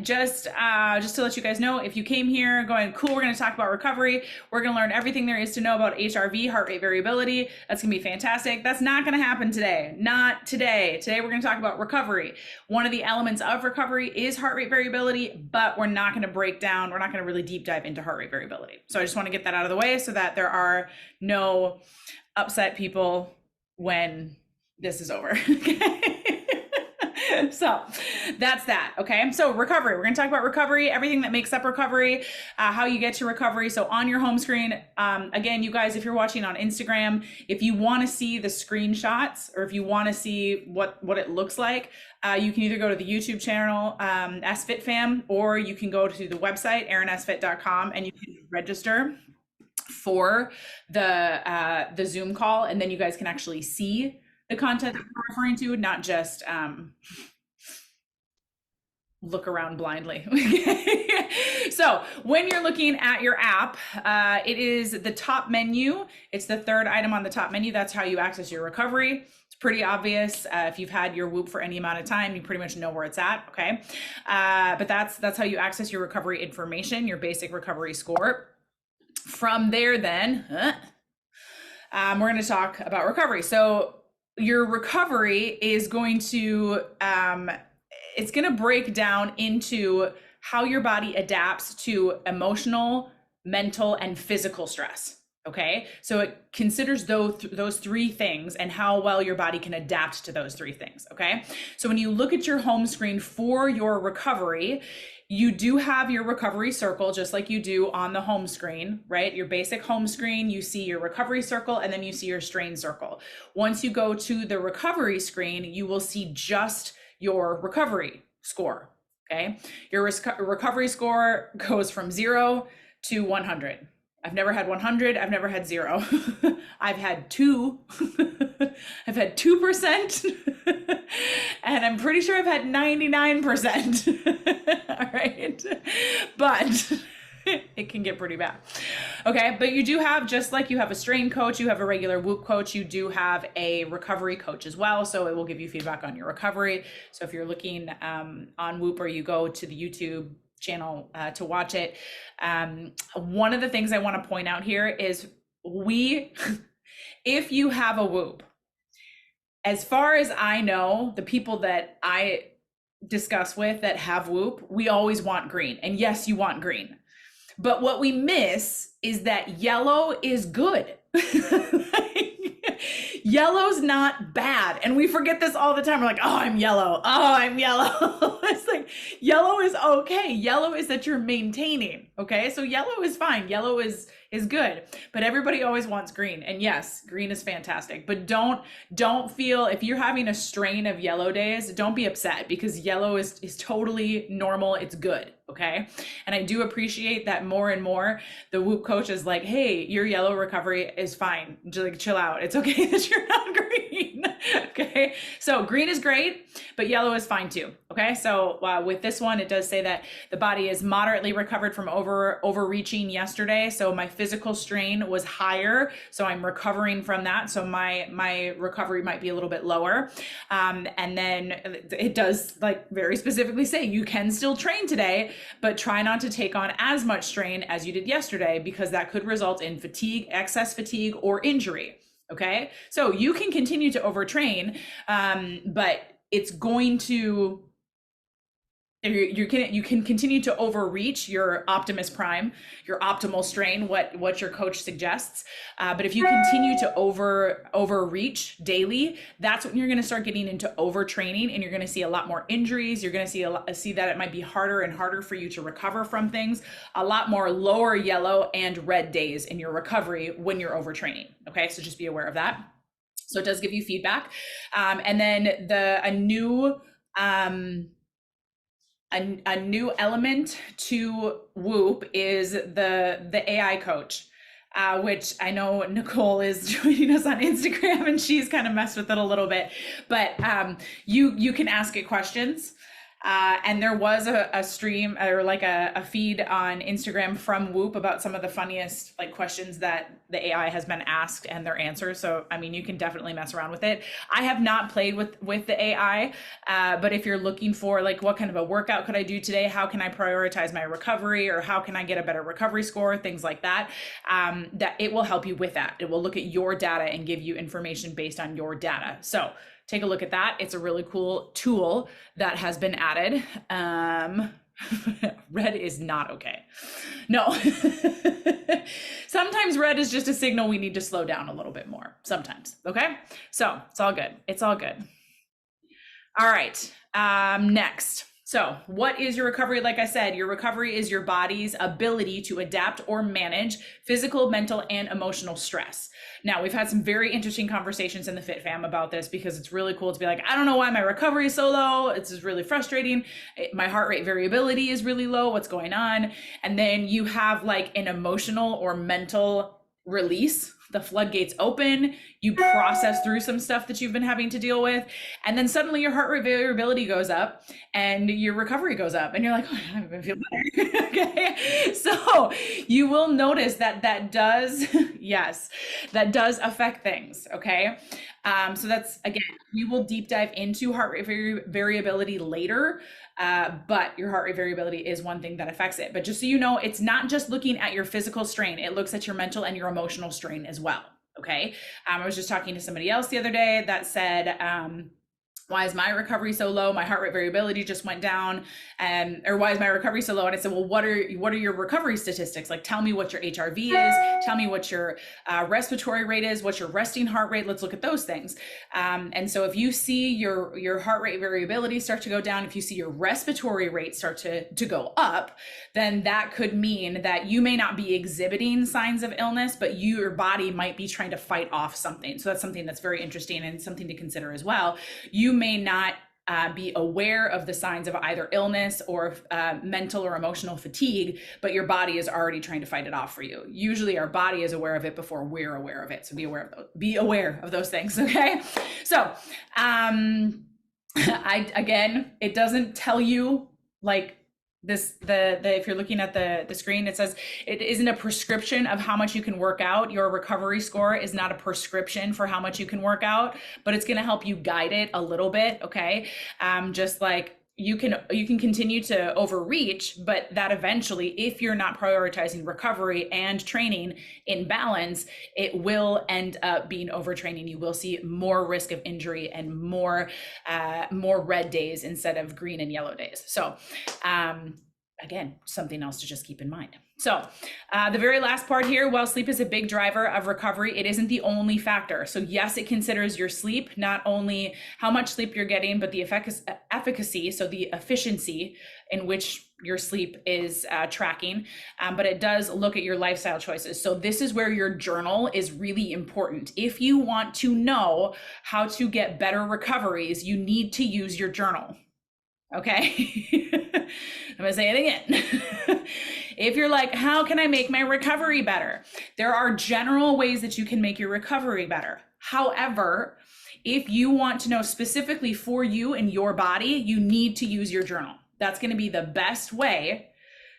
just to let you guys know, if you came here going, cool, we're going to talk about recovery, we're going to learn everything there is to know about HRV, heart rate variability. That's going to be fantastic. That's not going to happen today. Not today. Today, we're going to talk about recovery. One of the elements of recovery is heart rate variability, but we're not going to break down, we're not going to really deep dive into heart rate variability. So I just want to get that out of the way so that there are no upset people when this is over. Okay. So that's that. Okay. So recovery, we're going to talk about recovery, everything that makes up recovery, how you get to recovery. So on your home screen, again, you guys, if you're watching on Instagram, if you want to see the screenshots or if you want to see what it looks like, you can either go to the YouTube channel, SFitFam, or you can go to the website, erinsfit.com, and you can register for the Zoom call. And then you guys can actually see the content that we're referring to, not just look around blindly. So when you're looking at your app, it is the top menu. It's the third item on the top menu. That's how you access your recovery. It's pretty obvious. If you've had your Whoop for any amount of time, you pretty much know where it's at. Okay. But that's how you access your recovery information, your basic recovery score. From there, then we're going to talk about recovery. So your recovery is going to, it's going to break down into how your body adapts to emotional, mental, and physical stress. Okay. So it considers those three things and how well your body can adapt to those three things. Okay. So when you look at your home screen for your recovery, you do have your recovery circle, just like you do on the home screen, right? Your basic home screen, you see your recovery circle, and then you see your strain circle. Once you go to the recovery screen, you will see just your recovery score, okay? Your recovery score goes from 0 to 100. I've never had 100. I've never had 0. I've had 2. I've had 2%. And I'm pretty sure I've had 99%. All right. But it can get pretty bad. Okay. But you do have, just like you have a strain coach, you have a regular Whoop coach, you do have a recovery coach as well. So it will give you feedback on your recovery. So if you're looking on Whoop or you go to the YouTube channel to watch it, one of the things I want to point out here is if you have a Whoop, as far as I know, the people that I discuss with that have Whoop, we always want green. And yes, you want green. But what we miss is that yellow is good. Yellow's not bad. And we forget this all the time. We're like, oh, I'm yellow. Oh, I'm yellow. It's like, yellow is okay. Yellow is that you're maintaining. Okay. So yellow is fine. Yellow is good, but everybody always wants green. And yes, green is fantastic, but don't feel, if you're having a strain of yellow days, don't be upset, because yellow is totally normal. It's good. Okay. And I do appreciate that more and more the Whoop coach is like, hey, your yellow recovery is fine. Just like, chill out. It's okay that you're not green. Okay. So green is great, but yellow is fine too. Okay. So with this one, it does say that the body is moderately recovered from overreaching yesterday. So my physical strain was higher. So I'm recovering from that. So my recovery might be a little bit lower. And then it does, like, very specifically say you can still train today, but try not to take on as much strain as you did yesterday, because that could result in fatigue, excess fatigue, or injury. Okay. So you can continue to overtrain, but it's going to, you can continue to overreach your Optimus Prime, your optimal strain, what your coach suggests. But if you continue to overreach daily, that's when you're going to start getting into overtraining, and you're going to see a lot more injuries. You're going to see that it might be harder and harder for you to recover from things, a lot more lower yellow and red days in your recovery when you're overtraining. Okay. So just be aware of that. So it does give you feedback. And then a new element to Whoop is the AI coach, which I know Nicole is joining us on Instagram, and she's kind of messed with it a little bit, but you can ask it questions. And there was a stream or like a feed on Instagram from Whoop about some of the funniest like questions that the AI has been asked and their answers. So, I mean, you can definitely mess around with it. I have not played with the AI, but if you're looking for like, what kind of a workout could I do today? How can I prioritize my recovery, or how can I get a better recovery score? Things like that, that it will help you with that. It will look at your data and give you information based on your data. So take a look at that. It's a really cool tool that has been added. Red is not okay. No. Sometimes red is just a signal we need to slow down a little bit more. Sometimes. Okay. So it's all good. It's all good. All right. Next. So what is your recovery? Like I said, your recovery is your body's ability to adapt or manage physical, mental, and emotional stress. Now, we've had some very interesting conversations in the Fit Fam about this, because it's really cool to be like, I don't know why my recovery is so low. It's just really frustrating. My heart rate variability is really low. What's going on? And then you have like an emotional or mental release. The floodgates open, you process through some stuff that you've been having to deal with, and then suddenly your heart rate variability goes up and your recovery goes up, and you're like, oh, I feel better. Okay, so you will notice that that does, yes, that does affect things. Okay, so that's, again, we will deep dive into heart rate variability later. But your heart rate variability is one thing that affects it. But just so you know, it's not just looking at your physical strain. It looks at your mental and your emotional strain as well. Okay. I was just talking to somebody else the other day that said, why is my recovery so low? My heart rate variability just went down. Or why is my recovery so low? And I said, well, what are your recovery statistics? Like, tell me what your HRV is. Tell me what your respiratory rate is. What's your resting heart rate? Let's look at those things. And so if you see your heart rate variability start to go down, if you see your respiratory rate start to go up, then that could mean that you may not be exhibiting signs of illness, but your body might be trying to fight off something. So that's something that's very interesting and something to consider as well. You may not be aware of the signs of either illness or mental or emotional fatigue, but your body is already trying to fight it off for you. Usually our body is aware of it before we're aware of it. So be aware of those things. Okay. So, again, it doesn't tell you like this, if you're looking at the screen, it says it isn't a prescription of how much you can work out. Your recovery score is not a prescription for how much you can work out, but it's going to help you guide it a little bit. Okay. Just like you can continue to overreach, but that eventually, if you're not prioritizing recovery and training in balance, it will end up being overtraining. You will see more risk of injury and more red days instead of green and yellow days. So, again, something else to just keep in mind. So the very last part here, while sleep is a big driver of recovery, it isn't the only factor. So yes, it considers your sleep, not only how much sleep you're getting, but the efficacy, so the efficiency in which your sleep is tracking, but it does look at your lifestyle choices. So this is where your journal is really important. If you want to know how to get better recoveries, you need to use your journal. Okay. I'm gonna say it again. If you're like, how can I make my recovery better? There are general ways that you can make your recovery better. However, if you want to know specifically for you and your body, you need to use your journal. That's going to be the best way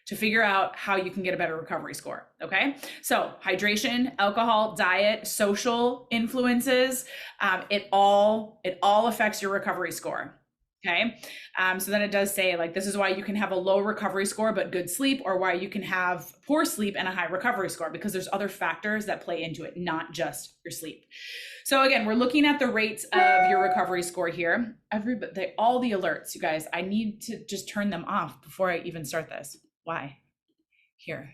to figure out how you can get a better recovery score. Okay. So hydration, alcohol, diet, social influences, it all affects your recovery score. Okay. So then it does say like, this is why you can have a low recovery score, but good sleep, or why you can have poor sleep and a high recovery score, because there's other factors that play into it, not just your sleep. So again, we're looking at the rates of your recovery score here. All the alerts, you guys, I need to just turn them off before I even start this. Why? Here.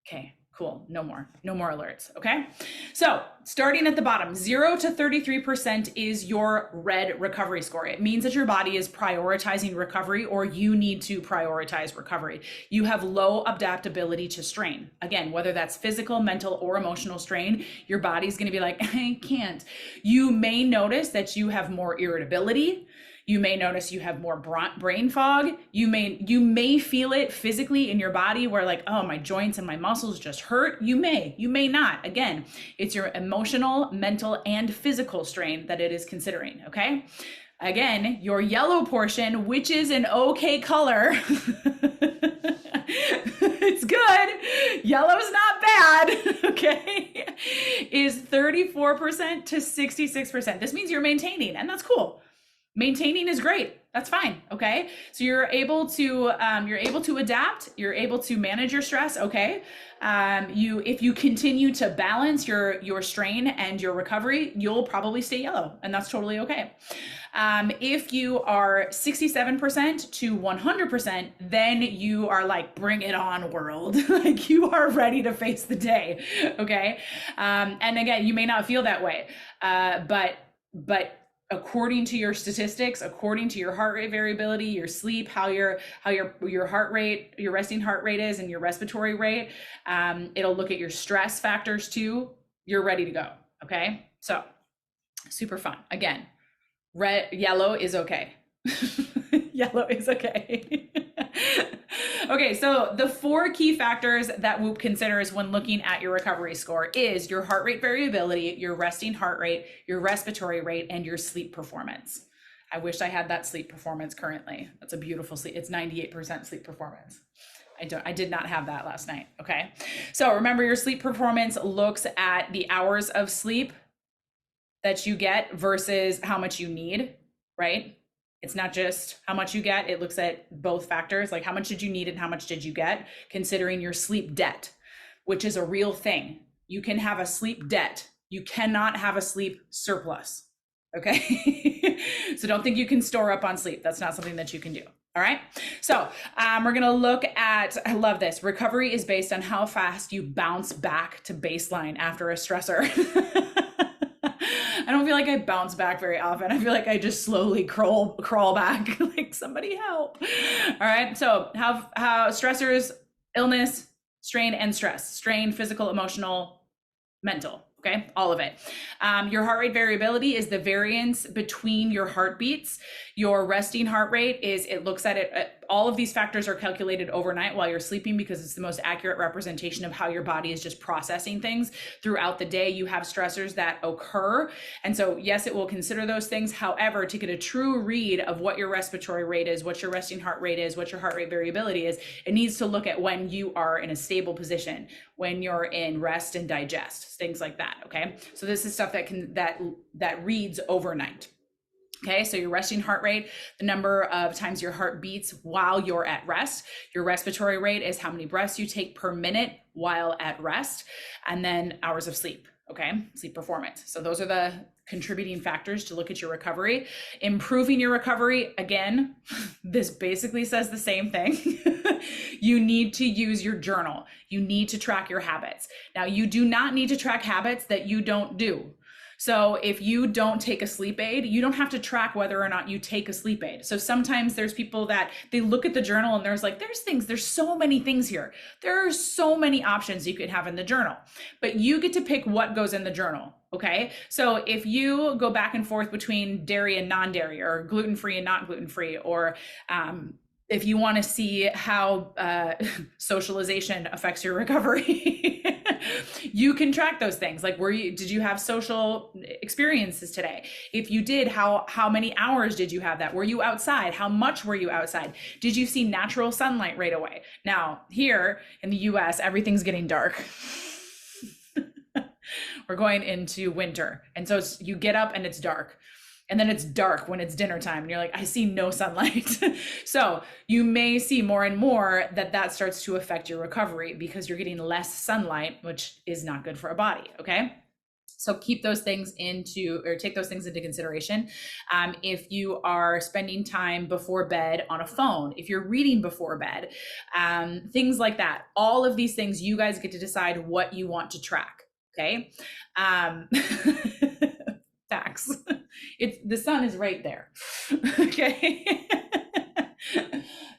Okay. Cool. No more alerts. Okay. So starting at the bottom, 0 to 33% is your red recovery score. It means that your body is prioritizing recovery, or you need to prioritize recovery. You have low adaptability to strain. Again, whether that's physical, mental, or emotional strain, your body's going to be like, I can't. You may notice that you have more irritability. You may notice you have more brain fog. You may feel it physically in your body where like, oh, my joints and my muscles just hurt. You may not. Again, it's your emotional, mental, and physical strain that it is considering. Okay. Again, your yellow portion, which is an okay color, it's good. Yellow's not bad, okay, is 34% to 66%. This means you're maintaining, and that's cool. Maintaining is great. That's fine. Okay. So you're able to adapt. You're able to manage your stress. Okay. If you continue to balance your strain and your recovery, you'll probably stay yellow, and that's totally okay. If you are 67% to 100%, then you are like, bring it on, world. Like, you are ready to face the day. Okay. And again, you may not feel that way, but according to your statistics, according to your heart rate variability, your sleep, how your heart rate, your resting heart rate is, and your respiratory rate, it'll look at your stress factors too. You're ready to go. Okay. So super fun. Again, yellow is okay. Yellow is okay. Okay, so the 4 key factors that Whoop considers when looking at your recovery score is your heart rate variability, your resting heart rate, your respiratory rate, and your sleep performance. I wish I had that sleep performance currently. That's a beautiful sleep. It's 98% sleep performance. I did not have that last night. Okay. So remember, your sleep performance looks at the hours of sleep that you get versus how much you need, right? It's not just how much you get. It looks at both factors, like how much did you need and how much did you get, considering your sleep debt, which is a real thing. You can have a sleep debt. You cannot have a sleep surplus. Okay. So don't think you can store up on sleep. That's not something that you can do. All right. So we're going to look at, I love this. Recovery is based on how fast you bounce back to baseline after a stressor. I don't feel like I bounce back very often. I feel like I just slowly crawl back, like, somebody help. All right. So how stressors, illness, strain, and stress, strain, physical, emotional, mental. Okay. All of it. Your heart rate variability is the variance between your heartbeats. Your resting heart rate is, it looks at it. All of these factors are calculated overnight while you're sleeping, because it's the most accurate representation of how your body is just processing things throughout the day. You have stressors that occur. And so, yes, it will consider those things. However, to get a true read of what your respiratory rate is, what your resting heart rate is, what your heart rate variability is, it needs to look at when you are in a stable position, when you're in rest and digest, things like that. Okay. So this is stuff that reads overnight. Okay, so your resting heart rate, the number of times your heart beats while you're at rest. Your respiratory rate is how many breaths you take per minute while at rest. And then hours of sleep, okay, sleep performance. So those are the contributing factors to look at your recovery. Improving your recovery, again, this basically says the same thing. You need to use your journal. You need to track your habits. Now, you do not need to track habits that you don't do. So if you don't take a sleep aid, you don't have to track whether or not you take a sleep aid. So sometimes there's people that they look at the journal and there's so many things here. There are so many options you could have in the journal, but you get to pick what goes in the journal. Okay. So if you go back and forth between dairy and non-dairy, or gluten-free and not gluten-free, or, if you want to see how socialization affects your recovery, you can track those things. Like, did you have social experiences today? If you did, how many hours did you have that? Were you outside? How much were you outside? Did you see natural sunlight right away? Now, here in the US, everything's getting dark. We're going into winter. And so you get up and it's dark. And then it's dark when it's dinner time and you're like, I see no sunlight. So you may see more and more that starts to affect your recovery, because you're getting less sunlight, which is not good for a body. Okay. So take those things into consideration. If you are spending time before bed on a phone, if you're reading before bed, things like that, all of these things, you guys get to decide what you want to track. Okay. Facts. The sun is right there. Okay.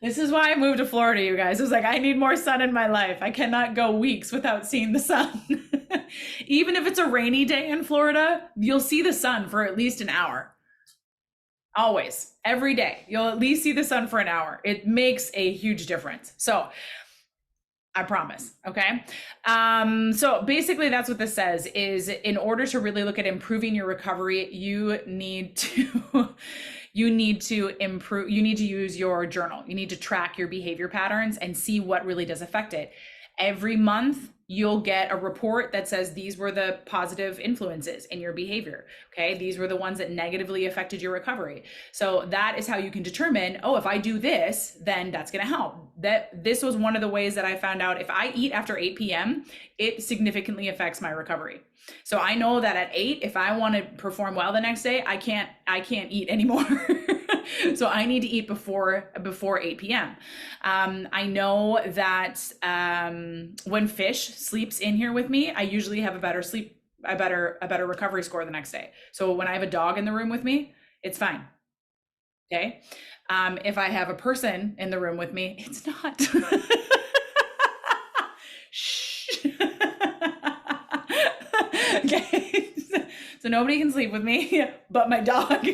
This is why I moved to Florida, you guys. It was like, I need more sun in my life. I cannot go weeks without seeing the sun. Even if it's a rainy day in Florida, you'll see the sun for at least an hour. Always, every day, you'll at least see the sun for an hour. It makes a huge difference. So I promise. Okay. So basically that's what this says, is in order to really look at improving your recovery, you need you need to improve, you need to use your journal. You need to track your behavior patterns and see what really does affect it. Every month, you'll get a report that says these were the positive influences in your behavior. Okay. These were the ones that negatively affected your recovery. So that is how you can determine, oh, if I do this, then that's going to help. This was one of the ways that I found out if I eat after 8 p.m., it significantly affects my recovery. So I know that at 8, if I want to perform well the next day, I can't eat anymore. So I need to eat before 8 p.m. I know that when Fish sleeps in here with me, I usually have a better recovery score the next day. So when I have a dog in the room with me, it's fine. Okay. If I have a person in the room with me, it's not. Shh. Okay. So nobody can sleep with me but my dog.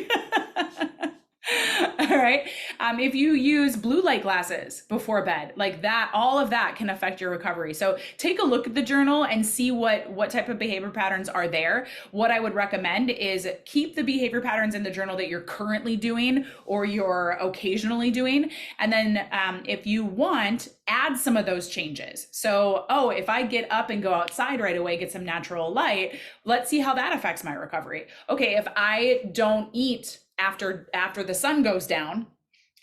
All right. If you use blue light glasses before bed, like that, all of that can affect your recovery. So take a look at the journal and see what type of behavior patterns are there. What I would recommend is keep the behavior patterns in the journal that you're currently doing or you're occasionally doing. And then if you want, add some of those changes. So, if I get up and go outside right away, get some natural light, let's see how that affects my recovery. Okay, if I don't eat after the sun goes down,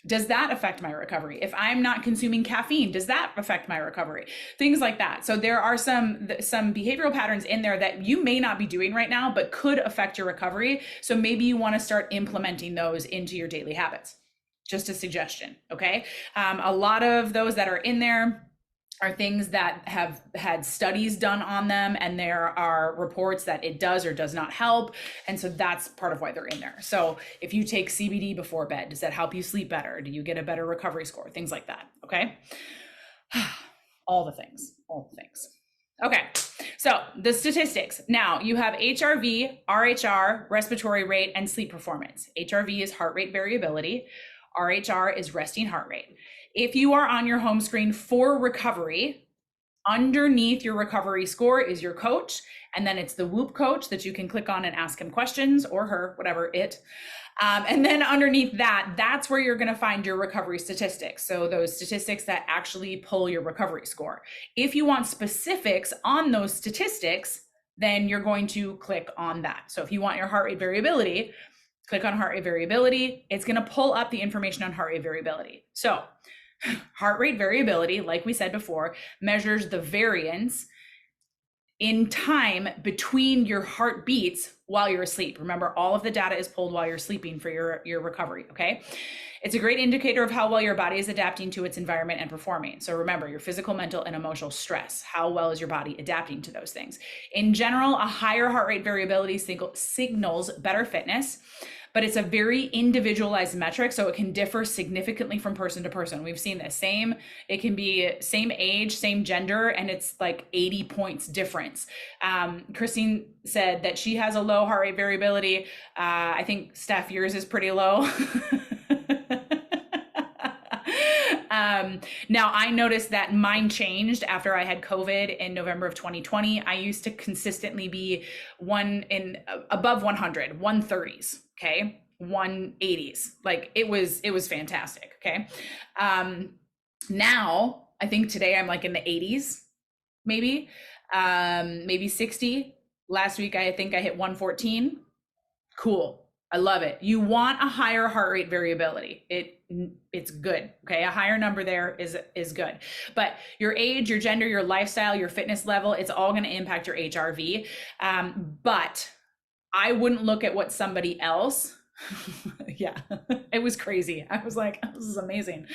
does that affect my recovery? If I'm not consuming caffeine, does that affect my recovery? Things like that. So there are some behavioral patterns in there that you may not be doing right now, but could affect your recovery. So maybe you want to start implementing those into your daily habits. Just a suggestion. Okay. A lot of those that are in there are things that have had studies done on them, and there are reports that it does or does not help. And so that's part of why they're in there. So if you take CBD before bed, does that help you sleep better? Do you get a better recovery score? Things like that. Okay. All the things. Okay. So the statistics. Now you have HRV, RHR, respiratory rate, and sleep performance. HRV is heart rate variability. RHR is resting heart rate. If you are on your home screen for recovery, underneath your recovery score is your coach, and then it's the Whoop coach that you can click on and ask him questions, or her, whatever it. And then underneath that, that's where you're going to find your recovery statistics. So those statistics that actually pull your recovery score. If you want specifics on those statistics, then you're going to click on that. So if you want your heart rate variability, click on heart rate variability. It's going to pull up the information on heart rate variability. So heart rate variability, like we said before, measures the variance in time between your heartbeats while you're asleep. Remember, all of the data is pulled while you're sleeping for your recovery, okay? It's a great indicator of how well your body is adapting to its environment and performing. So remember, your physical, mental, and emotional stress. How well is your body adapting to those things? In general, a higher heart rate variability signals better fitness, but it's a very individualized metric, so it can differ significantly from person to person. We've seen this. It can be same age, same gender, and it's like 80 points difference. Christine said that she has a low heart rate variability. I think Steph, yours is pretty low. Now I noticed that mine changed after I had COVID in November of 2020. I used to consistently be above 100, 130s. Okay. 180s. Like it was fantastic. Okay. Now I think today I'm like in the 80s, maybe 60. Last week, I think I hit 114. Cool. I love it. You want a higher heart rate variability. It's good. Okay. A higher number there is good, but your age, your gender, your lifestyle, your fitness level, it's all going to impact your HRV. But I wouldn't look at what somebody else, yeah, it was crazy. I was like, this is amazing.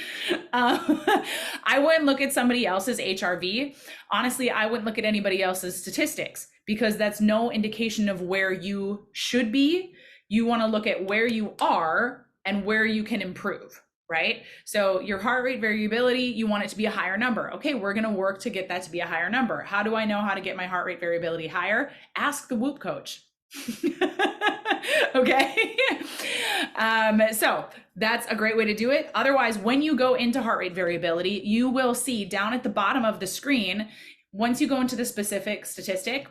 I wouldn't look at somebody else's HRV. Honestly, I wouldn't look at anybody else's statistics because that's no indication of where you should be. You want to look at where you are and where you can improve, right? So your heart rate variability, you want it to be a higher number. Okay, we're going to work to get that to be a higher number. How do I know how to get my heart rate variability higher? Ask the Whoop coach. Okay. So that's a great way to do it. Otherwise, when you go into heart rate variability, you will see down at the bottom of the screen, once you go into the specific statistic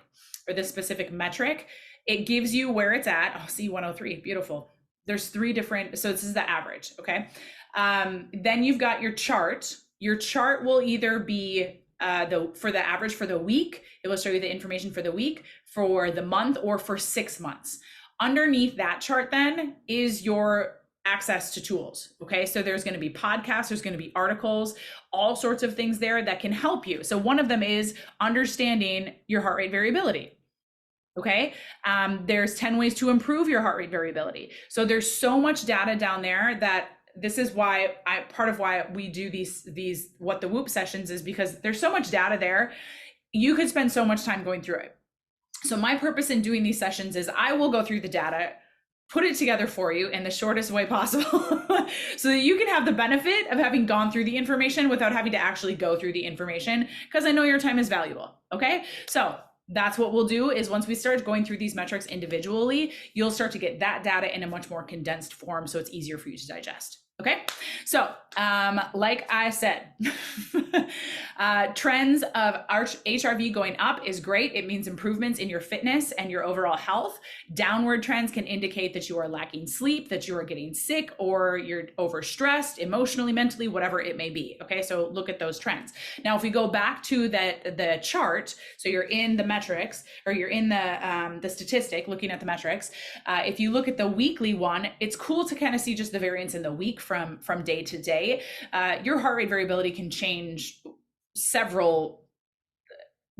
or the specific metric, it gives you where it's at. Oh, C103, beautiful. there's three different, so this is the average, okay? Then you've got your chart. Your chart will either be for the average for the week, it will show you the information for the week, for the month, or for 6 months. Underneath that chart then is your access to tools. Okay. So there's going to be podcasts, there's going to be articles, all sorts of things there that can help you. So one of them is understanding your heart rate variability. Okay. There's 10 ways to improve your heart rate variability. So there's so much data down there that this is why part of why we do these What the Whoop sessions is because there's so much data there. You could spend so much time going through it. So my purpose in doing these sessions is I will go through the data, put it together for you in the shortest way possible so that you can have the benefit of having gone through the information without having to actually go through the information, because I know your time is valuable. Okay. So that's what we'll do is once we start going through these metrics individually, you'll start to get that data in a much more condensed form. So it's easier for you to digest. Okay. So, like I said, trends of HRV going up is great. It means improvements in your fitness and your overall health. Downward trends can indicate that you are lacking sleep, that you are getting sick, or you're overstressed emotionally, mentally, whatever it may be. Okay. So look at those trends. Now, if we go back to the chart, so you're in the metrics, or you're in the statistic, looking at the metrics. If you look at the weekly one, it's cool to kind of see just the variance in the week from day to day. Your heart rate variability can change several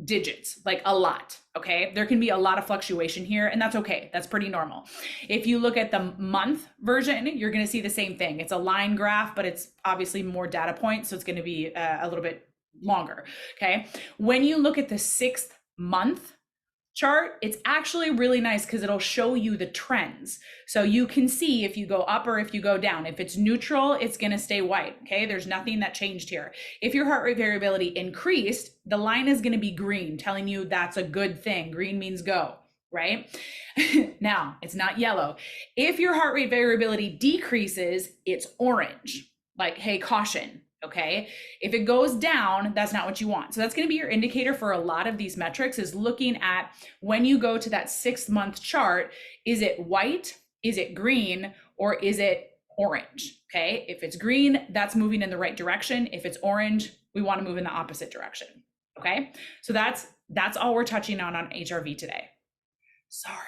digits, like a lot. Okay. There can be a lot of fluctuation here, and that's okay. That's pretty normal. If you look at the month version, you're going to see the same thing. It's a line graph, but it's obviously more data points. So it's going to be a little bit longer. Okay. When you look at the 6th month chart, it's actually really nice because it'll show you the trends. So you can see if you go up or if you go down. If it's neutral, it's going to stay white. Okay. There's nothing that changed here. If your heart rate variability increased, the line is going to be green, telling you that's a good thing. Green means go, right? Now, it's not yellow. If your heart rate variability decreases, it's orange, like, hey, caution. Okay. If it goes down, that's not what you want. So that's going to be your indicator for a lot of these metrics, is looking at when you go to that 6 month chart, is it white? Is it green? Or is it orange? Okay. If it's green, that's moving in the right direction. If it's orange, we want to move in the opposite direction. Okay. So that's all we're touching on HRV today. Sorry.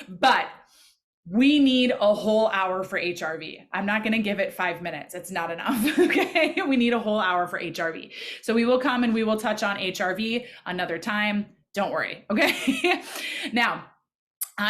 But we need a whole hour for HRV. I'm not going to give it 5 minutes. It's not enough. Okay. We need a whole hour for HRV. So we will come and we will touch on HRV another time. Don't worry. Okay. Now,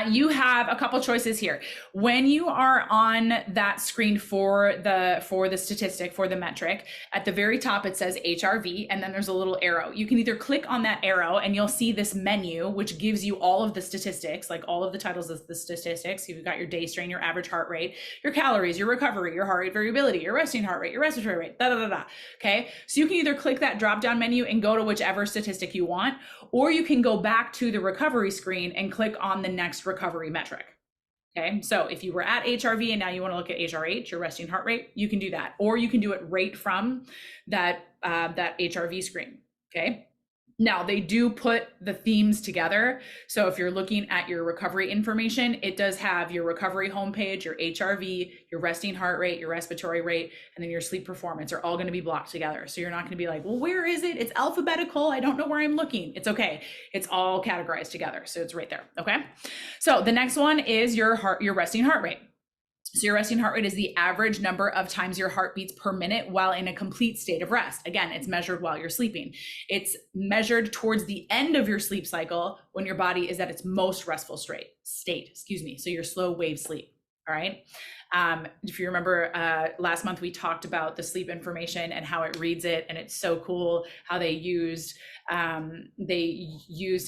you have a couple choices here. When you are on that screen for the statistic, for the metric, at the very top, it says HRV, and then there's a little arrow. You can either click on that arrow and you'll see this menu, which gives you all of the statistics, like all of the titles of the statistics. You've got your day strain, your average heart rate, your calories, your recovery, your heart rate variability, your resting heart rate, your respiratory rate, da, da, da, da. Okay. So you can either click that drop down menu and go to whichever statistic you want, or you can go back to the recovery screen and click on the next recovery metric. Okay. So if you were at HRV and now you want to look at HRH, your resting heart rate, you can do that, or you can do it right from that HRV screen. Okay. Now they do put the themes together. So if you're looking at your recovery information, it does have your recovery homepage, your HRV, your resting heart rate, your respiratory rate, and then your sleep performance are all going to be blocked together. So you're not going to be like, well, where is it? It's alphabetical. I don't know where I'm looking. It's okay. It's all categorized together. So it's right there. Okay. So the next one is your resting heart rate. So your resting heart rate is the average number of times your heart beats per minute while in a complete state of rest. Again, it's measured while you're sleeping. It's measured towards the end of your sleep cycle when your body is at its most restful state, So your slow wave sleep. All right. If you remember, last month we talked about the sleep information and how it reads it, and it's so cool how they used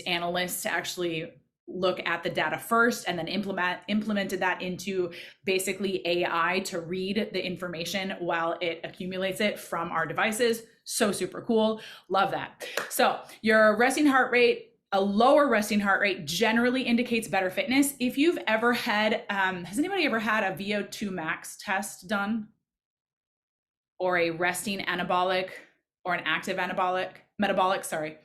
analysts to actually look at the data first and then implemented that into basically AI to read the information while it accumulates it from our devices. So super cool. Love that. So your resting heart rate, a lower resting heart rate generally indicates better fitness. If you've ever had, has anybody ever had a VO2 max test done, or a resting anabolic or an active metabolic, sorry.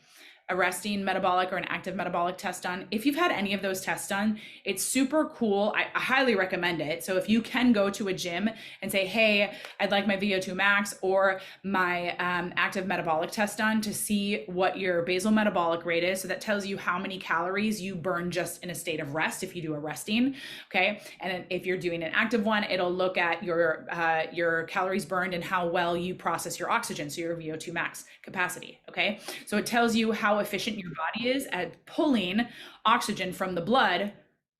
a resting metabolic or an active metabolic test done. If you've had any of those tests done, it's super cool. I highly recommend it. So if you can go to a gym and say, hey, I'd like my VO2 max or my active metabolic test done to see what your basal metabolic rate is. So that tells you how many calories you burn just in a state of rest if you do a resting, okay? And if you're doing an active one, it'll look at your calories burned and how well you process your oxygen, so your VO2 max capacity, okay? So it tells you how efficient your body is at pulling oxygen from the blood.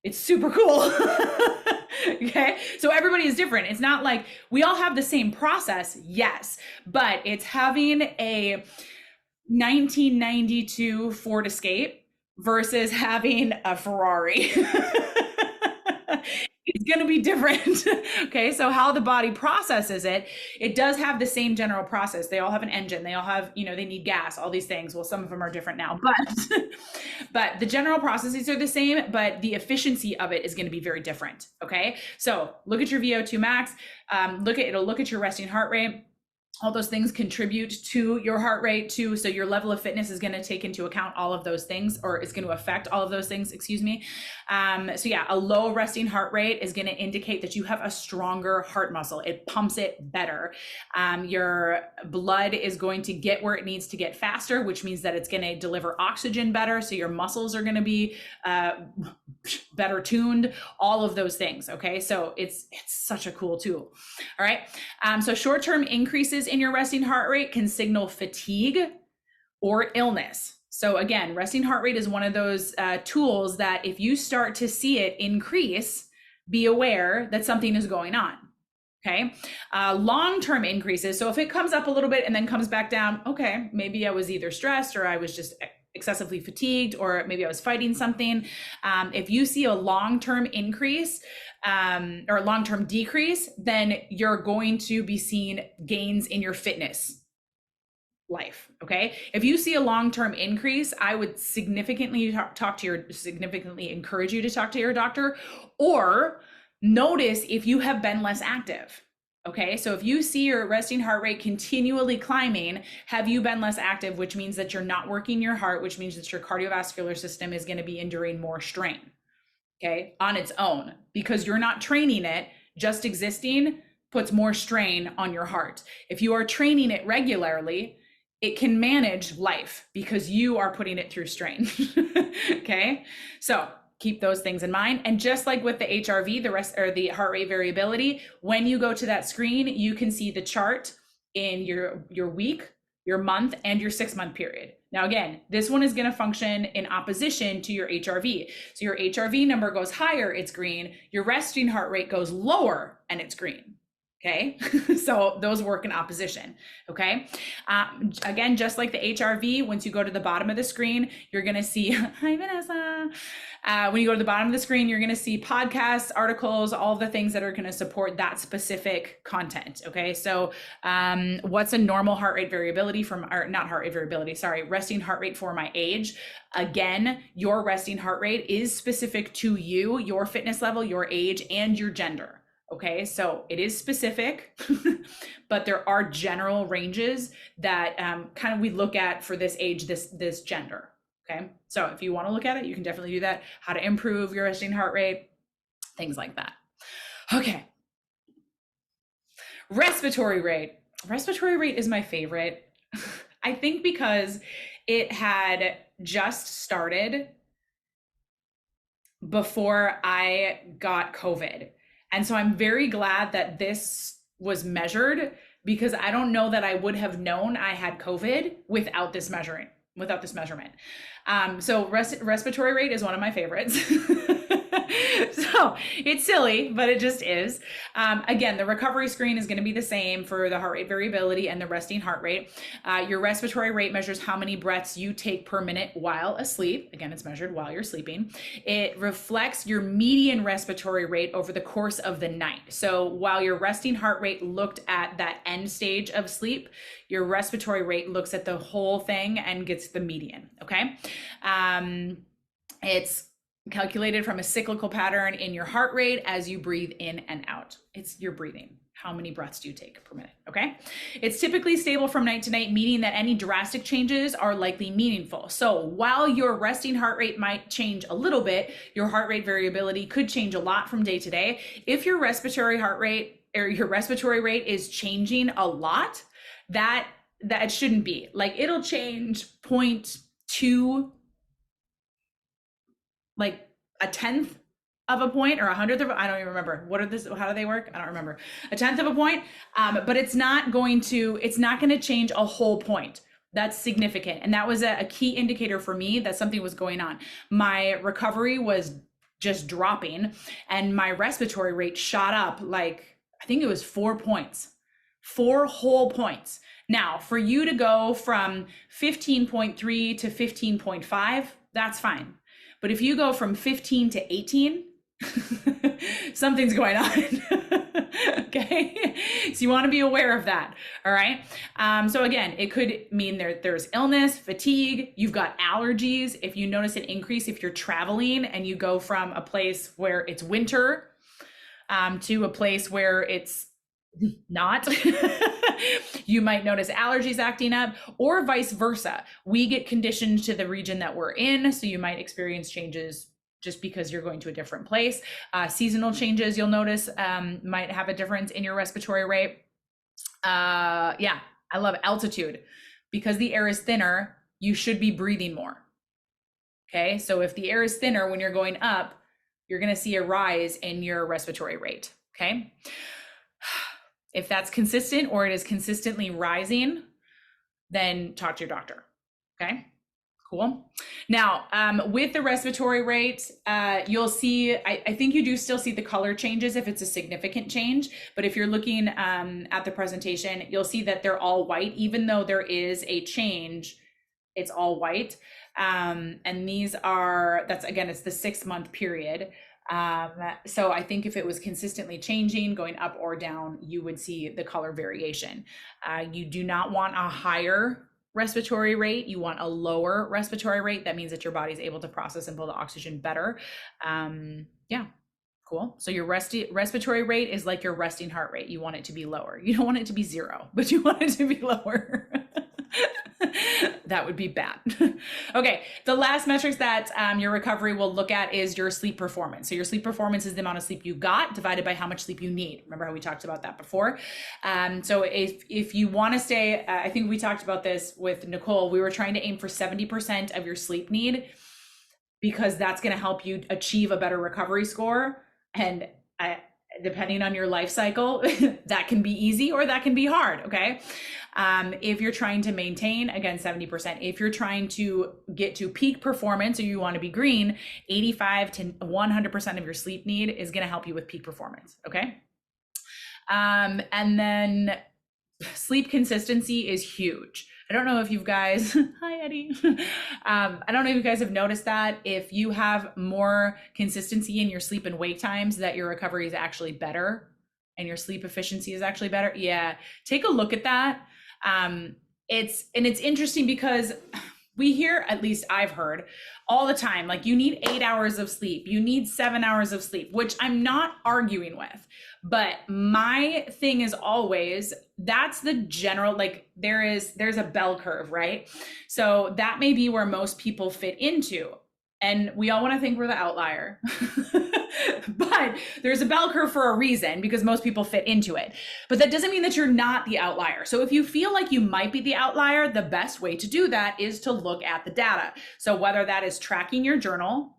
It's super cool. Okay, so everybody is different. It's not like we all have the same process, yes, but it's having a 1992 Ford Escape versus having a Ferrari. It's going to be different. Okay, so how the body processes it, it does have the same general process. They all have an engine. They all have, they need gas, all these things. Well, some of them are different now, but the general processes are the same, but the efficiency of it is going to be very different. Okay, so look at your VO2 max. It'll look at your resting heart rate. All those things contribute to your heart rate too. So your level of fitness is going to take into account all of those things, or is going to affect all of those things, excuse me. So yeah, a low resting heart rate is going to indicate that you have a stronger heart muscle. It pumps it better. Your blood is going to get where it needs to get faster, which means that it's going to deliver oxygen better. So your muscles are going to be better tuned, all of those things. Okay. So it's such a cool tool. All right. So short-term increases in your resting heart rate can signal fatigue or illness. So again, resting heart rate is one of those tools that if you start to see it increase, be aware that something is going on. Okay. Long-term increases. So if it comes up a little bit and then comes back down, okay, maybe I was either stressed or I was just excessively fatigued, or maybe I was fighting something. If you see a long-term increase or a long-term decrease, then you're going to be seeing gains in your fitness life. Okay. If you see a long-term increase, I would significantly encourage you to talk to your doctor, or notice if you have been less active. Okay, so if you see your resting heart rate continually climbing, have you been less active, which means that you're not working your heart, which means that your cardiovascular system is going to be enduring more strain, okay, on its own, because you're not training it. Just existing puts more strain on your heart. If you are training it regularly, it can manage life because you are putting it through strain. Okay, so keep those things in mind. And just like with the HRV, the heart rate variability, when you go to that screen, you can see the chart in your week, your month, and your 6-month period. Now, again, this one is going to function in opposition to your HRV. So your HRV number goes higher, it's green. Your resting heart rate goes lower and it's green. Okay, so those work in opposition. Okay, again, just like the HRV, once you go to the bottom of the screen, you're going to see, hi, Vanessa. When you go to the bottom of the screen, you're going to see podcasts, articles, all of the things that are going to support that specific content. Okay, so what's a normal heart rate variability resting heart rate for my age? Again, your resting heart rate is specific to you, your fitness level, your age, and your gender. Okay, so it is specific, but there are general ranges that kind of we look at for this age, this gender. Okay, so if you want to look at it, you can definitely do that. How to improve your resting heart rate, things like that. Okay, respiratory rate. Respiratory rate is my favorite. I think because it had just started before I got COVID. And so I'm very glad that this was measured, because I don't know that I would have known I had COVID without this measurement. So respiratory rate is one of my favorites. So it's silly, but it just is. Again, the recovery screen is going to be the same for the heart rate variability and the resting heart rate. Your respiratory rate measures how many breaths you take per minute while asleep. Again, it's measured while you're sleeping. It reflects your median respiratory rate over the course of the night. So while your resting heart rate looked at that end stage of sleep, your respiratory rate looks at the whole thing and gets the median. Okay. It's calculated from a cyclical pattern in your heart rate as you breathe in and out. It's your breathing, how many breaths do you take per minute? Okay. It's typically stable from night to night, meaning that any drastic changes are likely meaningful. So while your resting heart rate might change a little bit, your heart rate variability could change a lot from day to day. If your respiratory heart rate or your respiratory rate is changing a lot, that it shouldn't be. Like it'll change 0.2, like a tenth of a point or a hundredth of, I don't even remember. How do they work? I don't remember. A tenth of a point, but it's not going to change a whole point. That's significant. And that was a key indicator for me that something was going on. My recovery was just dropping and my respiratory rate shot up like, I think it was 4 points, 4 whole points. Now, for you to go from 15.3 to 15.5, that's fine. But if you go from 15 to 18, something's going on. Okay. So you want to be aware of that. All right. So again, it could mean there's illness, fatigue, you've got allergies. If you notice an increase, if you're traveling and you go from a place where it's winter, to a place where it's not, you might notice allergies acting up or vice versa. We get conditioned to the region that we're in. So you might experience changes just because you're going to a different place. Seasonal changes, you'll notice, might have a difference in your respiratory rate. Yeah, I love altitude. Because the air is thinner, you should be breathing more. Okay, so if the air is thinner when you're going up, you're gonna see a rise in your respiratory rate, okay? If that's consistent or it is consistently rising, then talk to your doctor, okay? Cool. Now, with the respiratory rate, you'll see, I think you do still see the color changes if it's a significant change, but if you're looking at the presentation, you'll see that they're all white, even though there is a change, it's all white. And that's again, it's the 6-month period. So I think if it was consistently changing, going up or down, you would see the color variation. You do not want a higher respiratory rate. You want a lower respiratory rate. That means that your body's able to process and build oxygen better. Yeah, cool. So your respiratory rate is like your resting heart rate. You want it to be lower. You don't want it to be 0, but you want it to be lower. That would be bad. Okay, the last metrics that your recovery will look at is your sleep performance. So your sleep performance is the amount of sleep you got divided by how much sleep you need. Remember how we talked about that before? So if you want to stay, I think we talked about this with Nicole, we were trying to aim for 70% of your sleep need because that's going to help you achieve a better recovery score. And depending on your life cycle, that can be easy or that can be hard, okay? If you're trying to maintain, again, 70%. If you're trying to get to peak performance or you want to be green, 85 to 100% of your sleep need is going to help you with peak performance, okay? And then sleep consistency is huge. I don't know if you guys, hi Eddie. I don't know if you guys have noticed that if you have more consistency in your sleep and wake times, that your recovery is actually better and your sleep efficiency is actually better. Yeah, take a look at that. It's interesting because we hear, at least I've heard all the time, like you need 8 hours of sleep, you need 7 hours of sleep, which I'm not arguing with. But my thing is always, that's the general, like there's a bell curve, right? So that may be where most people fit into. And we all want to think we're the outlier, but there's a bell curve for a reason because most people fit into it. But that doesn't mean that you're not the outlier. So if you feel like you might be the outlier, the best way to do that is to look at the data. So whether that is tracking your journal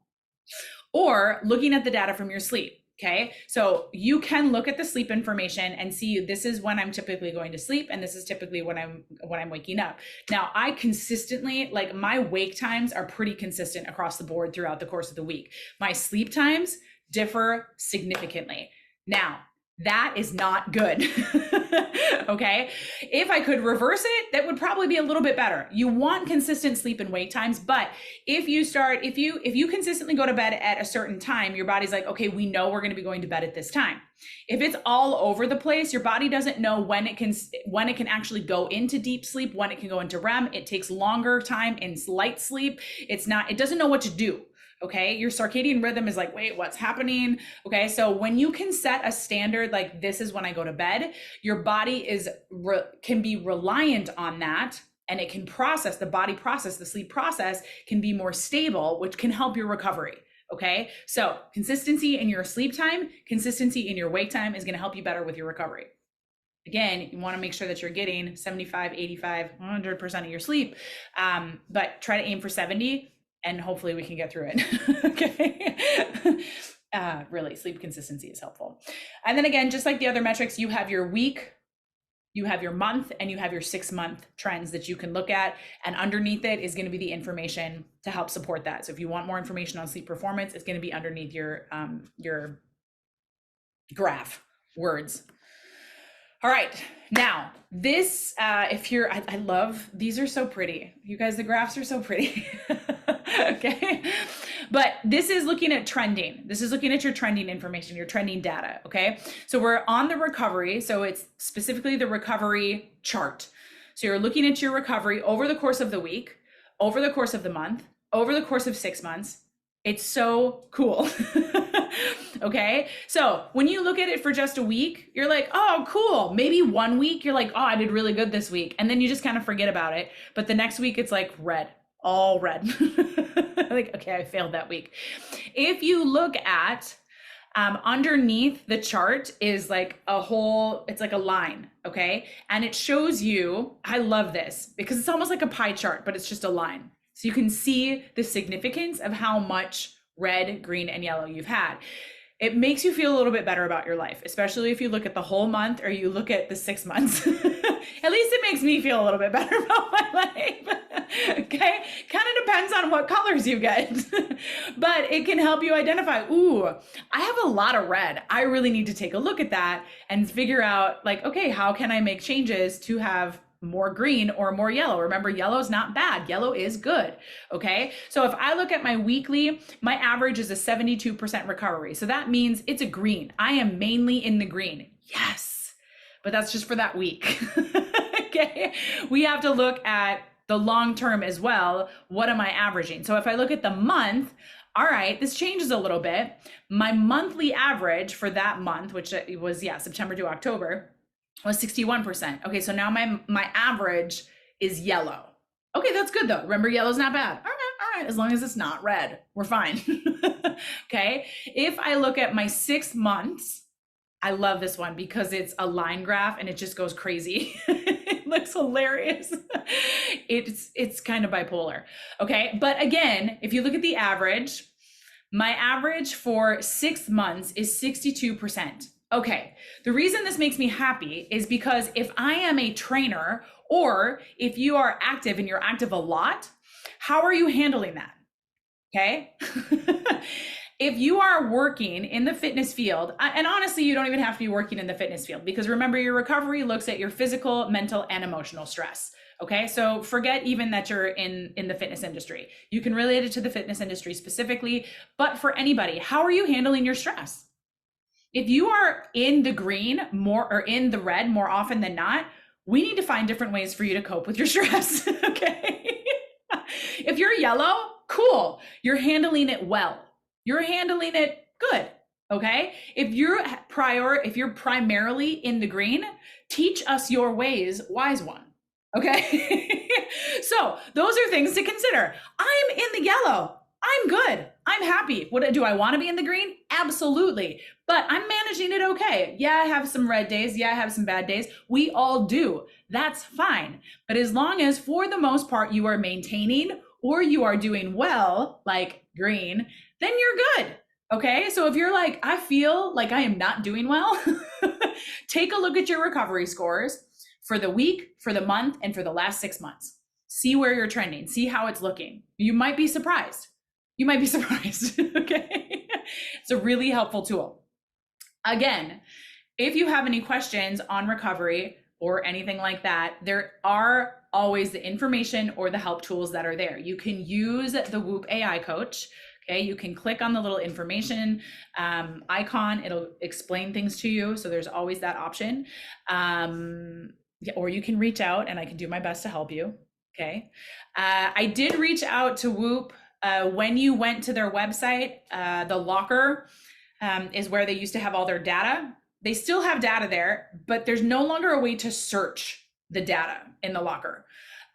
or looking at the data from your sleep. Okay, so you can look at the sleep information and see this is when I'm typically going to sleep, and this is typically when I'm waking up. Now, I consistently, like my wake times are pretty consistent across the board throughout the course of the week. My sleep times differ significantly. Now, that is not good. Okay, if I could reverse it, that would probably be a little bit better. You want consistent sleep and wake times, but if you consistently go to bed at a certain time, your body's like, okay, we know we're going to be going to bed at this time. If it's all over the place, your body doesn't know when it can actually go into deep sleep, when it can go into REM. It takes longer time in light sleep. It doesn't know what to do. Okay, your circadian rhythm is like, wait, what's happening? Okay, so when you can set a standard like this is when I go to bed, your body can be reliant on that, and it can process the sleep process can be more stable, which can help your recovery. Okay, so consistency in your sleep time, consistency in your wake time is going to help you better with your recovery. Again, you want to make sure that you're getting 75, 85, 100% of your sleep, but try to aim for 70, and hopefully we can get through it. Okay. Really, sleep consistency is helpful. And then again, just like the other metrics, you have your week, you have your month, and you have your 6-month trends that you can look at. And underneath it is going to be the information to help support that. So if you want more information on sleep performance, it's going to be underneath your graph words. All right, now this, I love, these are so pretty. You guys, the graphs are so pretty. Okay, but this is looking at trending. This is looking at your trending information, your trending data, okay? So we're on the recovery, so it's specifically the recovery chart. So you're looking at your recovery over the course of the week, over the course of the month, over the course of 6 months. It's so cool. Okay, so when you look at it for just a week, you're like, oh, cool. Maybe 1 week, you're like, oh, I did really good this week. And then you just kind of forget about it. But the next week, it's like red, all red. Like, okay, I failed that week. If you look at underneath the chart is like it's like a line, okay? And it shows you, I love this because it's almost like a pie chart, but it's just a line. So you can see the significance of how much red, green, and yellow you've had. It makes you feel a little bit better about your life, especially if you look at the whole month or you look at the 6 months. At least it makes me feel a little bit better about my life. Okay, kind of depends on what colors you get, but it can help you identify, ooh, I have a lot of red. I really need to take a look at that and figure out like, okay, how can I make changes to have more green or more yellow? Remember, yellow is not bad. Yellow is good. Okay. So if I look at my weekly, my average is a 72% recovery. So that means it's a green. I am mainly in the green. Yes. But that's just for that week. Okay. We have to look at the long term as well. What am I averaging? So if I look at the month, all right, this changes a little bit. My monthly average for that month, which was, September to October, was 61%. Okay, so now my average is yellow. Okay, that's good though. Remember, yellow's not bad. All right, as long as it's not red, we're fine. Okay, if I look at my 6 months, I love this one because it's a line graph and it just goes crazy. It looks hilarious. It's kind of bipolar. Okay, but again, if you look at the average, my average for 6 months is 62%. Okay, the reason this makes me happy is because if I am a trainer or if you are active and you're active a lot, how are you handling that? Okay. If you are working in the fitness field, and honestly, you don't even have to be working in the fitness field because remember, your recovery looks at your physical, mental, and emotional stress. Okay, so forget even that you're in the fitness industry. You can relate it to the fitness industry specifically, but for anybody, how are you handling your stress? If you are in the green more or in the red more often than not, we need to find different ways for you to cope with your stress. Okay. If you're yellow, cool. You're handling it well. You're handling it good. Okay. If you're primarily in the green, teach us your ways, wise one. Okay. So those are things to consider. I'm in the yellow. I'm good. I'm happy. What do I want to be in the green? Absolutely. But I'm managing it okay. Yeah, I have some red days. Yeah, I have some bad days. We all do. That's fine. But as long as for the most part you are maintaining or you are doing well, like green, then you're good. Okay. So if you're like, I feel like I am not doing well, take a look at your recovery scores for the week, for the month, and for the last 6 months. See where you're trending. See how it's looking. You might be surprised. Okay. It's a really helpful tool. Again, if you have any questions on recovery or anything like that, there are always the information or the help tools that are there. You can use the Whoop AI coach. Okay. You can click on the little information icon. It'll explain things to you. So there's always that option. Or you can reach out and I can do my best to help you. Okay. I did reach out to Whoop When you went to their website, the locker is where they used to have all their data. They still have data there, but there's no longer a way to search the data in the locker.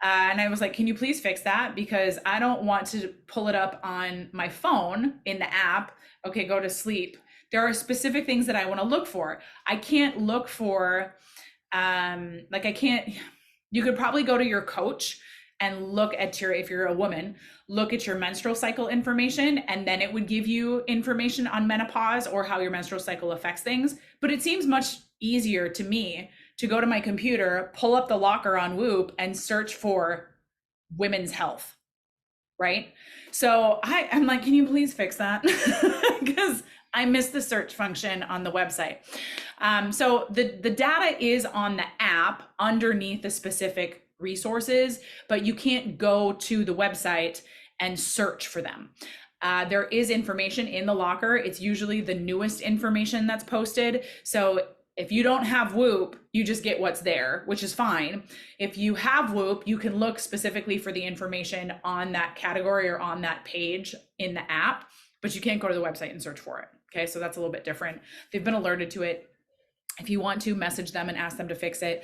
And I was like, can you please fix that? Because I don't want to pull it up on my phone in the app. Okay, go to sleep. There are specific things that I want to look for. I can't look for, you could probably go to your coach and look at if you're a woman, look at your menstrual cycle information, and then it would give you information on menopause or how your menstrual cycle affects things. But it seems much easier to me to go to my computer, pull up the locker on Whoop and search for women's health, right? So I'm like, can you please fix that? Because I missed the search function on the website. So the data is on the app underneath the specific resources, but you can't go to the website and search for them. There is information in the locker. It's usually the newest information that's posted. So if you don't have Whoop, you just get what's there, which is fine. If you have Whoop, you can look specifically for the information on that category or on that page in the app, but you can't go to the website and search for it. Okay, so that's a little bit different. They've been alerted to it. If you want to, message them and ask them to fix it.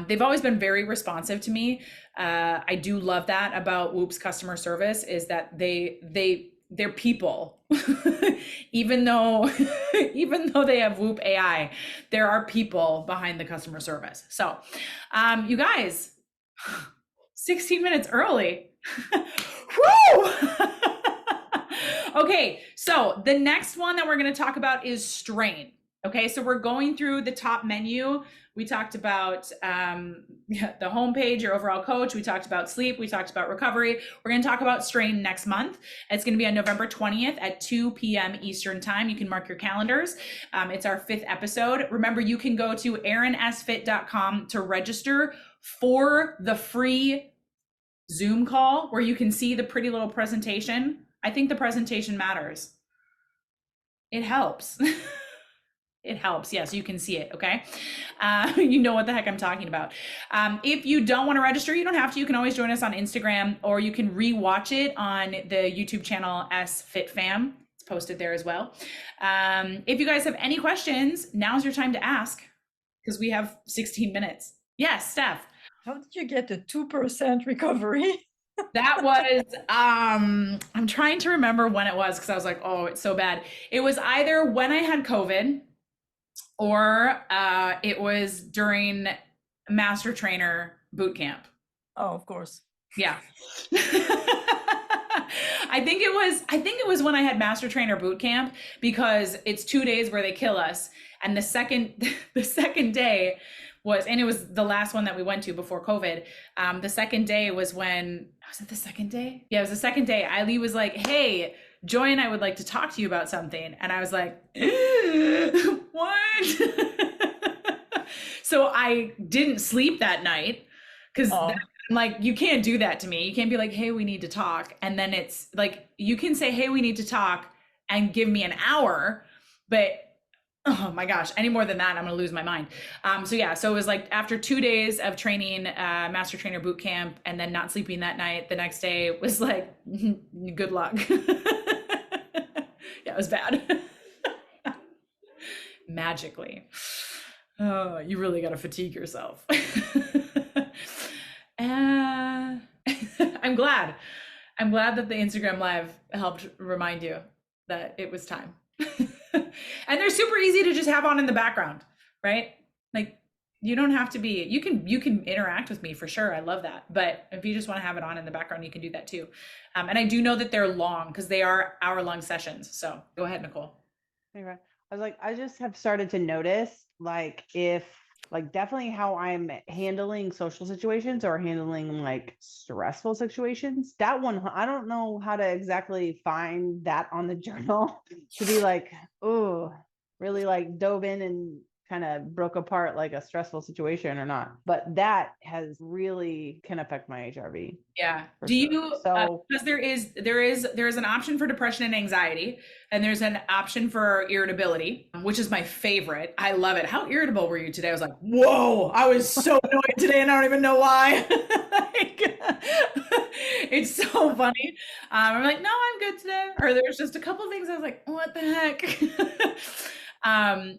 They've always been very responsive to me. I do love that about Whoop's customer service, is that they're people. even though they have Whoop AI, there are people behind the customer service. So you guys, 16 minutes early. Woo! Okay, so the next one that we're going to talk about is strain. Okay, so we're going through the top menu. We talked about the homepage, your overall coach. We talked about sleep. We talked about recovery. We're going to talk about strain next month. It's going to be on November 20th at 2 p.m. Eastern time. You can mark your calendars. It's our 5th episode. Remember, you can go to erinsfit.com to register for the free Zoom call where you can see the pretty little presentation. I think the presentation matters. It helps. It helps. Yes, you can see it. Okay. You know what the heck I'm talking about. If you don't want to register, you don't have to. You can always join us on Instagram, or you can rewatch it on the YouTube channel SFitFam. It's posted there as well. If you guys have any questions, now's your time to ask, because we have 16 minutes. Yes, Steph. How did you get a 2% recovery? That was, I'm trying to remember when it was, because I was like, oh, it's so bad. It was either when I had COVID, or it was during Master Trainer boot camp. Oh, of course. Yeah. I think it was when I had Master Trainer boot camp, because it's 2 days where they kill us. And the second day was, and it was the last one that we went to before COVID. The second day was it the second day? Yeah, it was the second day. Ali was like, hey, Joy and I would like to talk to you about something. And I was like, what? So I didn't sleep that night, because like, you can't do that to me. You can't be like, hey, we need to talk. And then it's like, you can say, hey, we need to talk, and give me an hour, but oh my gosh, any more than that, I'm gonna lose my mind. So it was like after 2 days of training, Master Trainer boot camp, and then not sleeping that night, the next day was like, good luck. Yeah, it was bad. Magically. Oh, you really got to fatigue yourself. I'm glad that the Instagram Live helped remind you that it was time. And they're super easy to just have on in the background, right? Like, you don't have to be, you can interact with me for sure. I love that. But if you just want to have it on in the background, you can do that too. And I do know that they're long, because they are hour-long sessions. So go ahead, Nicole. Anyway, I just have started to notice, definitely how I'm handling social situations or handling like stressful situations. That one, I don't know how to exactly find that on the journal to be like, oh, really like dove in and kind of broke apart like a stressful situation or not. But that has really can affect my HRV. Yeah. Do you, because there is an option for depression and anxiety, and there's an option for irritability, which is my favorite. I love it. How irritable were you today? I was like, whoa, I was so annoyed today, and I don't even know why. It's so funny. I'm like, no, I'm good today. Or there's just a couple things I was like, what the heck?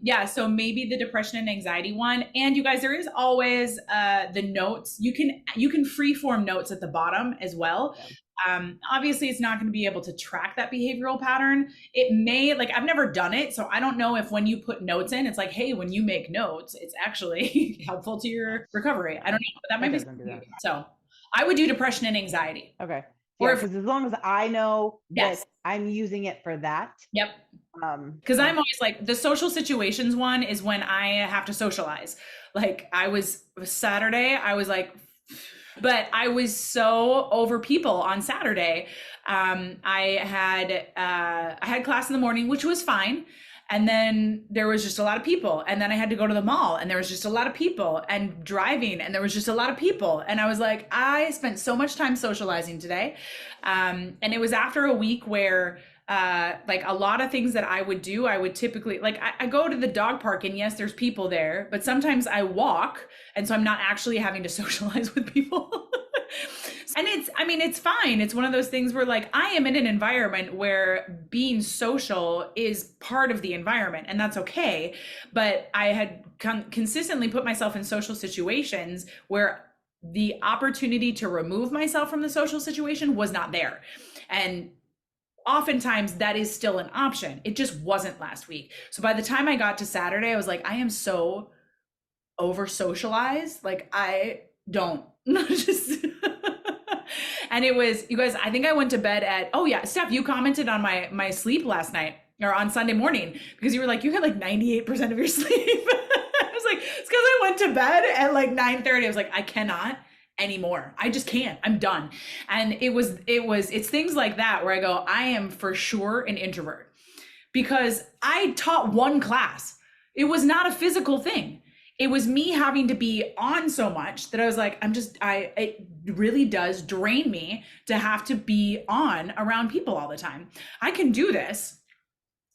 Yeah, so maybe the depression and anxiety one. And you guys, there is always the notes. You can free form notes at the bottom as well. Obviously it's not going to be able to track that behavioral pattern. It may, like, I've never done it, so I don't know if when you put notes in, it's like, hey, when you make notes, it's actually helpful to your recovery. I don't know, but that might be something. So I would do depression and anxiety. Okay. Or Yeah, if- because as long as I know Yes. that I'm using it for that. Yep. Because I'm always like, the social situations one is when I have to socialize. Like Saturday, I was like, but I was so over people on Saturday. I had class in the morning, which was fine. And then there was just a lot of people. And then I had to go to the mall and there was just a lot of people, and driving and there was just a lot of people. And I was like, I spent so much time socializing today. And it was after a week where like a lot of things that I would do, I would typically, like, I go to the dog park and yes, there's people there, but sometimes I walk. And so I'm not actually having to socialize with people. And it's fine. It's one of those things where, like, I am in an environment where being social is part of the environment, and that's okay. But I had consistently put myself in social situations where the opportunity to remove myself from the social situation was not there. And oftentimes that is still an option. It just wasn't last week. So by the time I got to Saturday, I was like, I am so over socialized. Like, I don't just and it was, you guys, I think I went to bed at, oh yeah, Steph, you commented on my sleep last night, or on Sunday morning, because you were like, you had like 98% of your sleep. I was like, it's because I went to bed at like 9:30. I was like, I cannot anymore. I just can't. I'm done. And it's things like that where I go, I am for sure an introvert, because I taught one class. It was not a physical thing. It was me having to be on so much that I was like, it really does drain me to have to be on around people all the time. I can do this.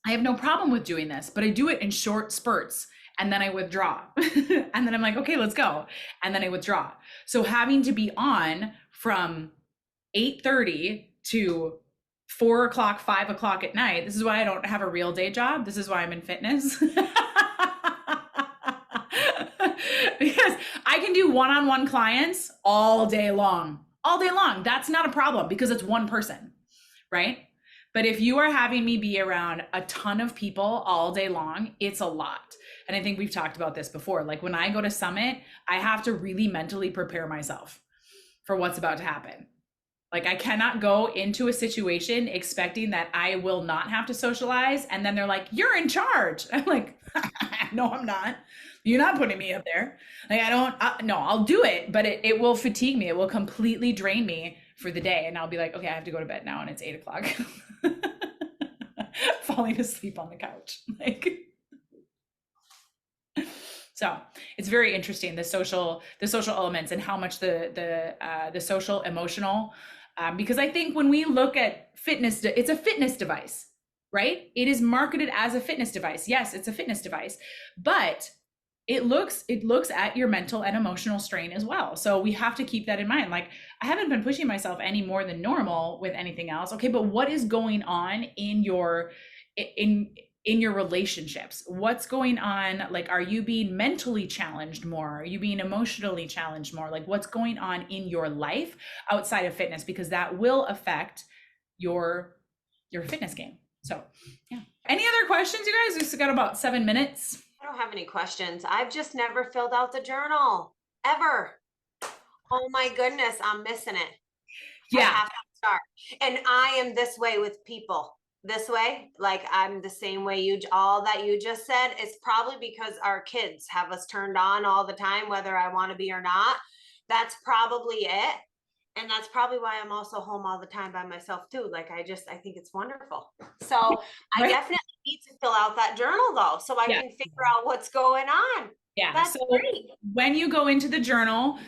I have no problem with doing this, but I do it in short spurts. And then I withdraw. And then I'm like, okay, let's go. And then I withdraw. So having to be on from 8:30 to 4 o'clock, 5 o'clock at night. This is why I don't have a real day job. This is why I'm in fitness. Because I can do one-on-one clients all day long. That's not a problem because it's one person, right? But if you are having me be around a ton of people all day long, it's a lot. And I think we've talked about this before. Like, when I go to Summit, I have to really mentally prepare myself for what's about to happen. Like, I cannot go into a situation expecting that I will not have to socialize. And then they're like, you're in charge. I'm like, no, I'm not. You're not putting me up there. Like, no, I'll do it, but it will fatigue me. It will completely drain me for the day. And I'll be like, okay, I have to go to bed now. And it's 8 o'clock. Falling asleep on the couch. Like, so it's very interesting, the social elements and how much the social emotional, because I think when we look at fitness, it's a fitness device, right? It is marketed as a fitness device. Yes, it's a fitness device, but it looks at your mental and emotional strain as well. So we have to keep that in mind. Like, I haven't been pushing myself any more than normal with anything else. Okay, but what is going on in your relationships? What's going on? Like, are you being mentally challenged more? Are you being emotionally challenged more? Like, what's going on in your life outside of fitness? Because that will affect your fitness game. So yeah. Any other questions, you guys? We've got about 7 minutes. I don't have any questions. I've just never filled out the journal, ever. Oh my goodness, I'm missing it. I Yeah. have to start. And I am this way with people. This way, like, I'm the same way all that you just said. It's probably because our kids have us turned on all the time, whether I want to be or not. That's probably it. And that's probably why I'm also home all the time by myself too. Like, I think it's wonderful. So I Right. definitely need to fill out that journal though, so I Yeah. can figure out what's going on. Yeah. That's So great. when you go into the journal,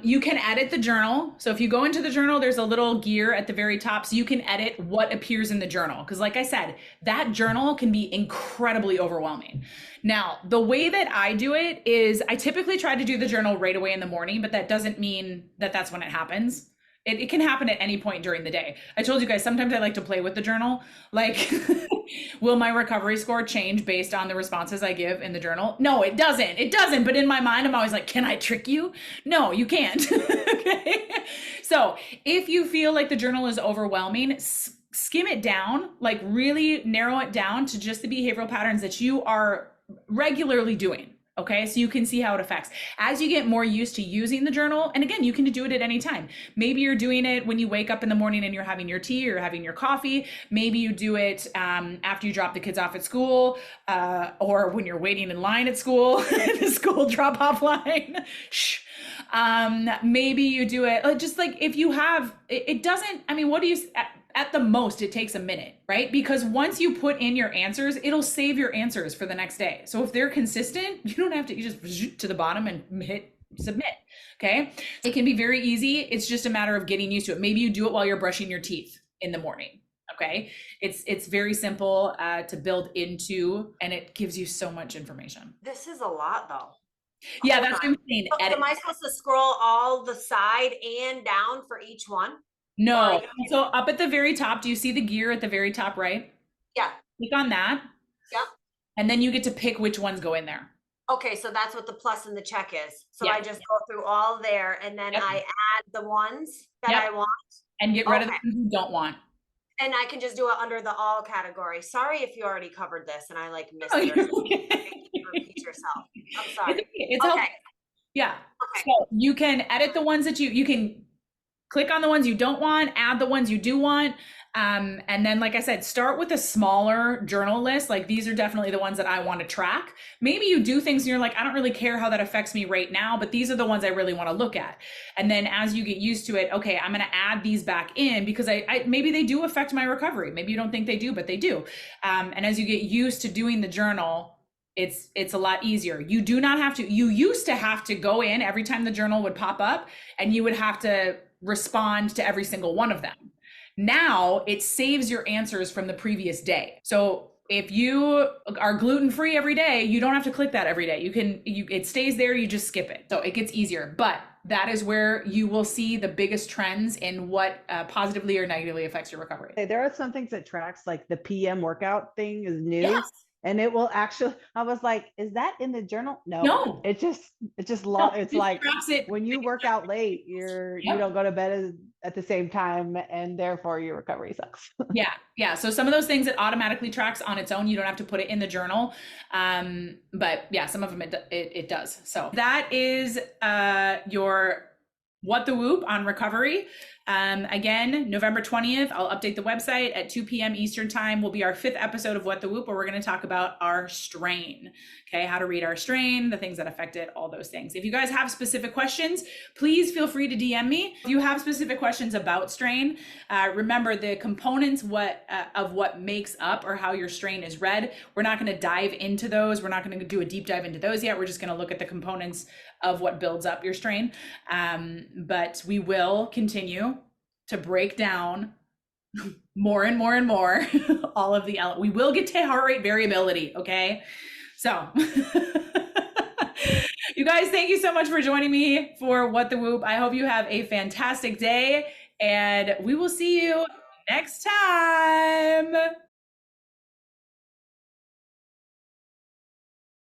you can edit the journal. So if you go into the journal, there's a little gear at the very top, so you can edit what appears in the journal. Because like I said, that journal can be incredibly overwhelming. Now, the way that I do it is I typically try to do the journal right away in the morning, but that doesn't mean that that's when it happens. It can happen at any point during the day. I told you guys, sometimes I like to play with the journal. Like, will my recovery score change based on the responses I give in the journal? No, it doesn't. It doesn't. But in my mind, I'm always like, can I trick you? No, you can't. Okay. So if you feel like the journal is overwhelming, skim it down, like really narrow it down to just the behavioral patterns that you are regularly doing. Okay, so you can see how it affects. As you get more used to using the journal, and again, you can do it at any time. Maybe you're doing it when you wake up in the morning and you're having your tea or having your coffee. Maybe you do it after you drop the kids off at school, or when you're waiting in line at school, the school drop-off line. Shh. Maybe you do it just like if you have, it doesn't, I mean, what do you, at the most, it takes a minute, right? Because once you put in your answers, it'll save your answers for the next day. So if they're consistent, you don't have to, you just to the bottom and hit submit. Okay. It can be very easy. It's just a matter of getting used to it. Maybe you do it while you're brushing your teeth in the morning. Okay. It's very simple to build into, and it gives you so much information. This is a lot though. Yeah, that's what I'm saying. So am I supposed to scroll all the side and down for each one? No. So up at the very top, do you see the gear at the very top right? Yeah. Click on that. Yeah. And then you get to pick which ones go in there. Okay, so that's what the plus and the check is. So Yeah. I just go through all there and then Yep. I add the ones that Yep. I want. And get rid of the Okay. ones you don't want. And I can just do it under the all category. Sorry if you already covered this and I like missed Oh, it. you're Or okay. repeat yourself. I'm It's sorry. okay. It's helpful. Okay. Yeah. Okay. So you can edit the ones that you can click on the ones you don't want, add the ones you do want. And then, like I said, start with a smaller journal list. Like these are definitely the ones that I want to track. Maybe you do things and you're like, I don't really care how that affects me right now, but these are the ones I really want to look at. And then as you get used to it, okay, I'm going to add these back in because I maybe they do affect my recovery. Maybe you don't think they do, but they do. And as you get used to doing the journal, it's a lot easier. You do not have to, you used to have to go in every time the journal would pop up and you would have to respond to every single one of them. Now it saves your answers from the previous day. So if you are gluten-free every day, you don't have to click that every day. It stays there, you just skip it. So it gets easier, but that is where you will see the biggest trends in what positively or negatively affects your recovery. There are some things that tracks, like the PM workout thing is new. Yes. And it will actually, I was like, is that in the journal? No. It's No, it's it like tracks it. when you work out late, you Yep. don't go to bed at the same time, and therefore your recovery sucks. Yeah. So some of those things it automatically tracks on its own. You don't have to put it in the journal. But yeah, some of them it does. So that is your What the Whoop on recovery. Again, November 20th, I'll update the website at 2 p.m. Eastern time will be our 5th episode of What the Whoop, where we're going to talk about our strain. Okay, how to read our strain, the things that affect it, all those things. If you guys have specific questions, please feel free to DM me. If you have specific questions about strain, remember the components of what makes up or how your strain is read. We're not going to dive into those. We're not going to do a deep dive into those yet. We're just going to look at the components of what builds up your strain. But we will continue to break down more and more and more all of the we will get to heart rate variability. Okay. So you guys, thank you so much for joining me for What the Whoop. I hope you have a fantastic day and we will see you next time.